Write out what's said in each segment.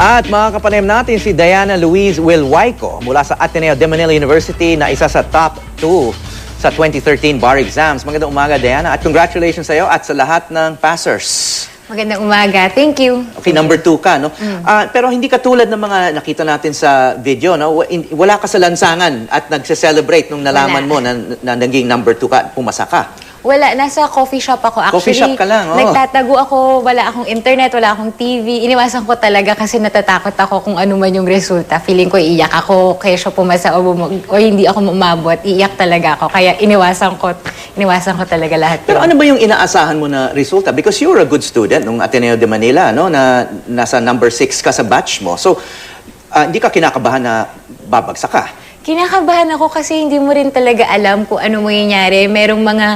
At mga kapanayam natin si Diana Louise Wilwaico mula sa Ateneo de Manila University na isa sa top 2 sa 2013 bar exams. Magandang umaga, Diana, at congratulations sa iyo at sa lahat ng passers. Magandang umaga. Thank you. Okay, number 2 ka, no? Pero hindi katulad ng mga nakita natin sa video, no? Wala ka sa lansangan at nagse-celebrate nung nalaman mo na naging number 2 ka, pumasa ka. Wala, nasa coffee shop ako. Actually, coffee shop ka lang, oh. Nagtatago ako, wala akong internet, wala akong TV. Iniwasan ko talaga kasi natatakot ako kung ano man yung resulta. Feeling ko iiyak ako, kesyo pumasa o hindi ako umabot, iiyak talaga ako. Kaya iniwasan ko talaga lahat. Pero ano ba yung inaasahan mo na resulta? Because you're a good student nung Ateneo de Manila, no? Na nasa number 6 ka sa batch mo. So, hindi ka kinakabahan na babagsak ka? Kinakabahan ako kasi hindi mo rin talaga alam kung ano mangyayari. Merong mga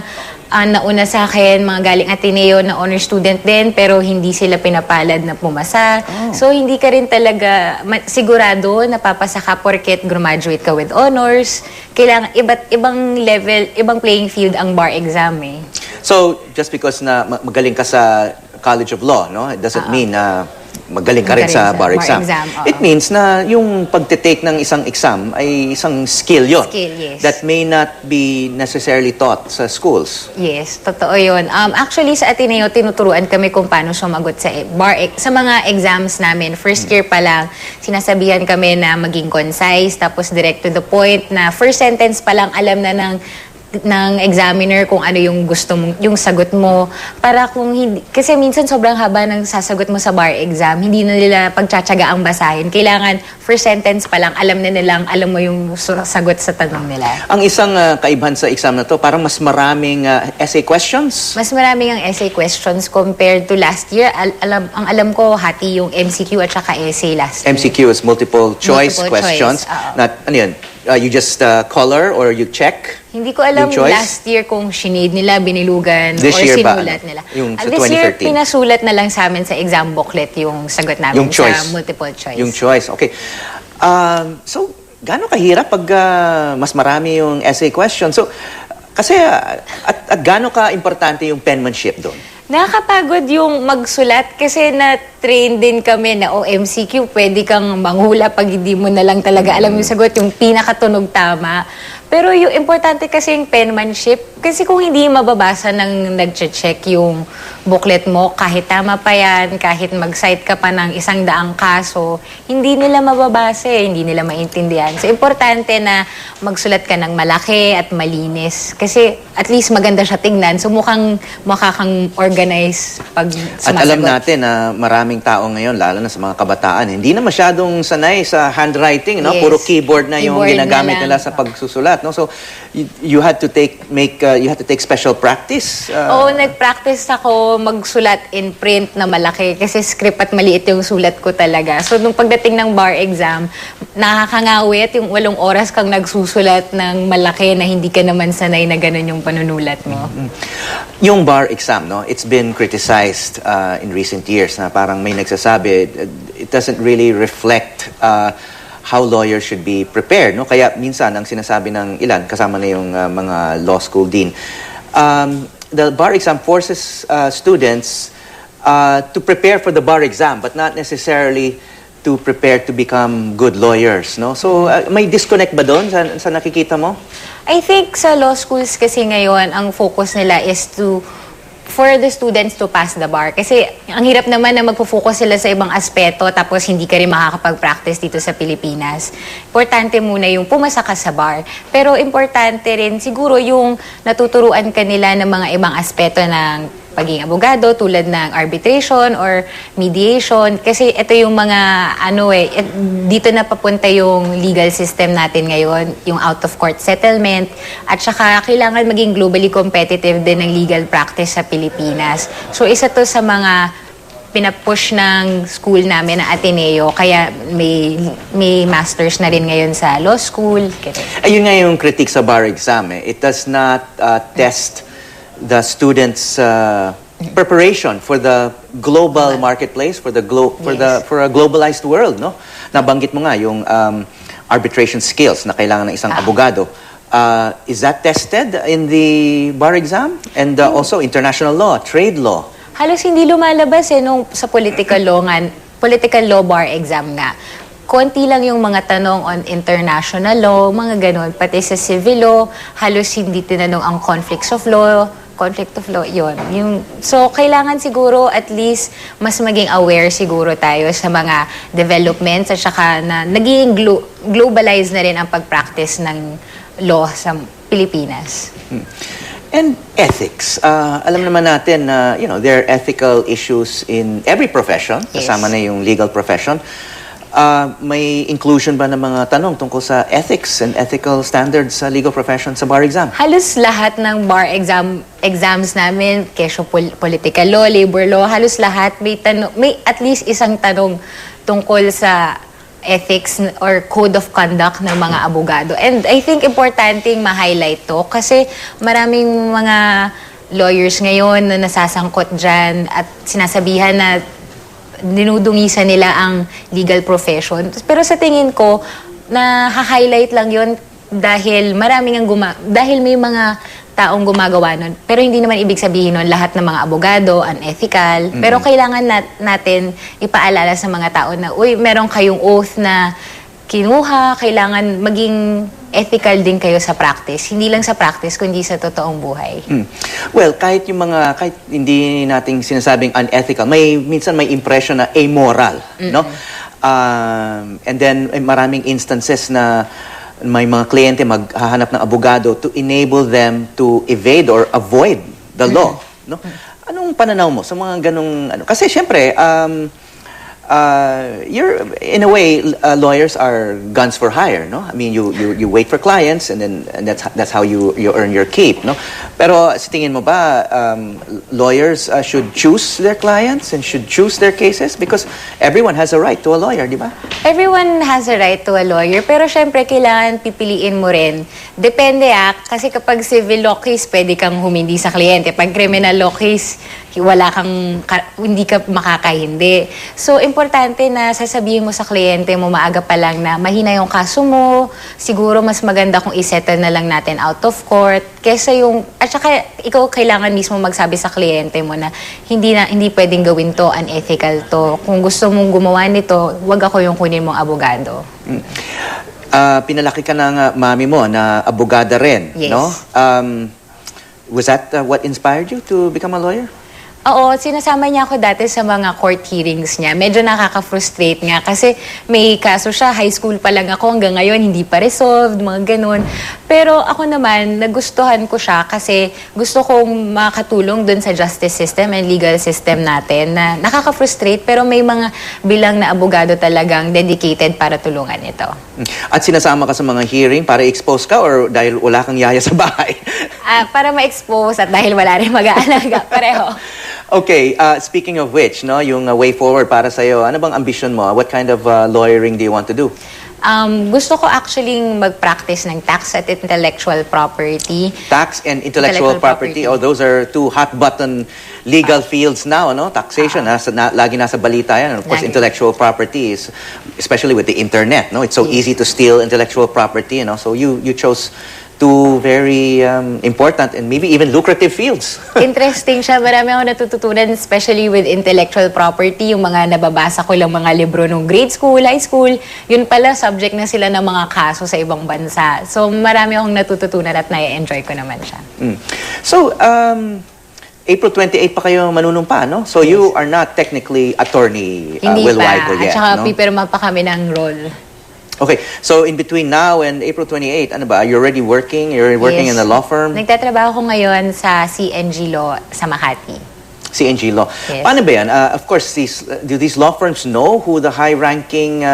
nauna sa akin, mga galing Ateneo na honor student din, pero hindi sila pinapalad na pumasa. So, hindi ka rin talaga sigurado na papasa ka porket graduate ka with honors. Kailangan ibang level, ibang playing field ang bar exam eh. So, just because na magaling ka sa College of Law, no? It doesn't mean na magaling ka rin sa bar exam. It means na yung pagtitake ng isang exam ay isang skill yon. Skill, yes. That may not be necessarily taught sa schools. Yes, totoo yun. Actually, sa Ateneo, tinuturuan kami kung paano sumagot sa mga exams namin. First year pa lang, sinasabihan kami na maging concise, tapos direct to the point, na first sentence pa lang alam na ng examiner kung ano yung gusto mong, yung sagot mo. Para kung hindi, kasi minsan sobrang haba ng sasagot mo sa bar exam, hindi na nila pagtsatsaga ang basahin. Kailangan first sentence pa lang, alam mo yung sagot sa tanong nila. Ang isang kaibahan sa exam na to, parang mas maraming essay questions? Mas maraming ang essay questions compared to last year. Ang alam ko, hati yung MCQ at saka essay last year. MCQ is multiple choice questions. Not, ano yun? You just color or you check? Hindi ko alam last year kung sinade nila, binilugan, this or year sinulat ba? nila. Yung sa This 2013. year, pinasulat na lang sa amin sa exam booklet yung sagot namin yung choice. Sa multiple choice. Yung choice, okay. So, gaano kahirap pag mas marami yung essay question? So, kasi, at gaano ka-importante yung penmanship doon? Nakakapagod yung magsulat kasi na-train din kami na MCQ, pwede kang manghula pag hindi mo na lang talaga alam yung sagot, yung pinakatunog tama. Pero yung importante kasi yung penmanship, kasi kung hindi mababasa ng nag-check yung booklet mo, kahit tama pa yan, kahit mag-cite ka pa ng 100 kaso, hindi nila mababasa, hindi nila maintindihan. So, importante na magsulat ka ng malaki at malinis. Kasi at least maganda siya tingnan, so mukhang kang organize pag sumasagot. At alam natin na maraming tao ngayon, lalo na sa mga kabataan, hindi na masyadong sanay sa handwriting, no? Yes. Puro keyboard na yung Keyboard ginagamit na nila sa pagsusulat, no? So you had to take special practice. Oo, nag-practice ako magsulat in print na malaki kasi script at maliit yung sulat ko talaga. So nung pagdating ng bar exam, nakakangawit yung 8 oras kang nagsusulat ng malaki na hindi ka naman sanay na ganun yung panunulat mo. Yung bar exam, no? It's been criticized in recent years na parang may nagsasabi it doesn't really reflect how lawyers should be prepared, no? Kaya minsan ang sinasabi ng ilan, kasama na yung mga law school dean, the bar exam forces students to prepare for the bar exam but not necessarily to prepare to become good lawyers, no? So may disconnect ba doon sa nakikita mo? I think sa law schools kasi ngayon, ang focus nila is for the students to pass the bar. Kasi ang hirap naman na magpo-focus sila sa ibang aspeto tapos hindi ka rin makakapag-practice dito sa Pilipinas. Importante muna yung pumasa ka sa bar. Pero importante rin siguro yung natuturuan ka nila ng mga ibang aspeto ng pagiging abogado tulad ng arbitration or mediation. Kasi ito yung mga dito na papunta yung legal system natin ngayon, yung out-of-court settlement. At saka kailangan maging globally competitive din ng legal practice sa Pilipinas. So isa to sa mga pinapush ng school namin na Ateneo, kaya may masters na rin ngayon sa law school. Ayun nga yung critique sa bar exam. It does not test the students' preparation for the global marketplace, for a globalized world, no? Nabanggit mo nga yung arbitration skills na kailangan ng isang abogado. Is that tested in the bar exam? And also international law, trade law? Halos hindi lumalabas nung sa political law nga political law bar exam nga, konti lang yung mga tanong on international law, mga ganon. Pati sa civil law, halos hindi tinanong ang conflict of law, yun. So, kailangan siguro at least mas maging aware siguro tayo sa mga developments at saka na naging globalized na rin ang pag-practice ng law sa Pilipinas. And ethics. Alam naman natin na, there are ethical issues in every profession. Yes. Kasama na yung legal profession. May inclusion ba ng mga tanong tungkol sa ethics and ethical standards sa legal profession sa bar exam? Halos lahat ng bar exams namin, kesyo political law, labor law, halos lahat may at least isang tanong tungkol sa ethics or code of conduct ng mga abogado. And I think importanteng ma-highlight to kasi maraming mga lawyers ngayon na nasasangkot dyan at sinasabihan na dinudungisan nila ang legal profession. Pero sa tingin ko, na-highlight lang yon dahil dahil may mga taong gumagawa nun. Pero hindi naman ibig sabihin nun lahat ng mga abogado, unethical. Pero kailangan natin ipaalala sa mga tao na, meron kayong oath na kinuha, kailangan maging ethical din kayo sa practice. Hindi lang sa practice, kundi sa totoong buhay. Well, kahit hindi nating sinasabing unethical, minsan may impression na amoral, no? And then, maraming instances na may mga kliyente maghahanap ng abogado to enable them to evade or avoid the law, no? Anong pananaw mo sa mga ganong kasi syempre in a way lawyers are guns for hire, no? I mean you wait for clients and that's how you earn your keep, no? Pero sa tingin mo ba lawyers should choose their clients and should choose their cases because everyone has a right to a lawyer, di ba? Everyone has a right to a lawyer, pero syempre kailangan pipiliin mo rin. Depende kasi kapag civil law case, pwede kang humindi sa kliyente. Pag criminal law case, hindi ka makakahindi. So, importante na sasabihin mo sa kliyente mo maaga pa lang na mahina yung kaso mo, siguro mas maganda kung isettle na lang natin out of court, kesa at saka ikaw kailangan mismo magsabi sa kliyente mo na hindi pwedeng gawin to, unethical to. Kung gusto mong gumawa nito, wag ako yung kunin mong abogado. Pinalaki ka ng mami mo na abogada rin, yes. No? Was that what inspired you to become a lawyer? Oo, sinasama niya ako dati sa mga court hearings niya. Medyo nakaka-frustrate nga kasi may kaso siya, high school pa lang ako, hanggang ngayon hindi pa resolved, mga ganun. Pero ako naman, nagustuhan ko siya kasi gusto kong makatulong dun sa justice system and legal system natin na nakaka-frustrate pero may mga bilang na abogado talagang dedicated para tulungan ito. At sinasama ka sa mga hearing para expose ka or dahil wala kang yaya sa bahay? Para ma-expose at dahil wala rin mag-aalaga, pareho. Okay, speaking of which, no, yung way forward para sa'yo, ano bang ambition mo? What kind of lawyering do you want to do? Gusto ko actually mag-practice ng tax at intellectual property. Tax and intellectual property. Oh, those are two hot-button legal fields now, no? Taxation, lagi nasa balita yan. And of course, intellectual property is, especially with the internet, no? It's so easy to steal intellectual property, you know? So you chose two very important and maybe even lucrative fields. Interesting siya. Marami ako natututunan, especially with intellectual property. Yung mga nababasa ko lang mga libro nung grade school, high school, yun pala, subject na sila ng mga kaso sa ibang bansa. So, marami akong natututunan at na-enjoy ko naman siya. So, April 28 pa kayo manunumpa, no? So, you are not technically attorney Will Weigel yet, at saka no? pipirma pa kami ng role. Okay, so in between now and April 28, ano ba? You're already working? You're working in a law firm? Nagtatrabaho ko ngayon sa CNG Law sa Makati. CNG Law. Yes. Paano ba yan? Of course, do these law firms know who the high-ranking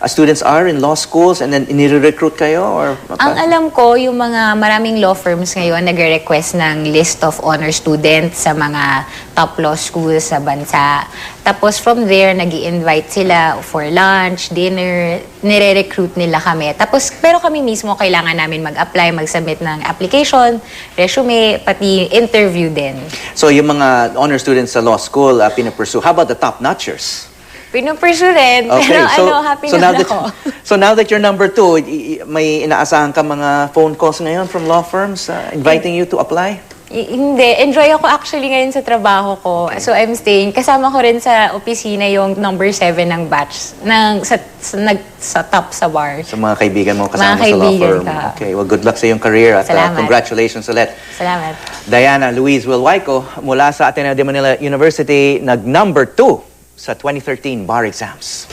students are in law schools and then nire-recruit kayo? Or Ang alam ko, yung mga maraming law firms ngayon nagre-request ng list of honor students sa mga top law schools sa bansa. Tapos from there, nag-i-invite sila for lunch, dinner, nire-recruit nila kami. Tapos, pero kami mismo kailangan namin mag-apply, mag-submit ng application, resume, pati interview din. So yung mga honor students sa law school, pinapursue. How about the top-notchers? Pinupursue rin, pero happy naman ako. So now that you're number 2, may inaasahan ka mga phone calls ngayon from law firms inviting you to apply? Hindi. Enjoy ako actually ngayon sa trabaho ko. So, I'm staying. Kasama ko rin sa opisina yung number 7 ng batch. Sa top sa bar. Sa mga kaibigan mo kasama Mga mo sa law kaibigan firm. ka. Okay, well, good luck sa iyong career at Salamat. congratulations ulit. Salamat. Diana Louise Wilwaico mula sa Ateneo de Manila University, nag-number 2 sa 2013 bar exams.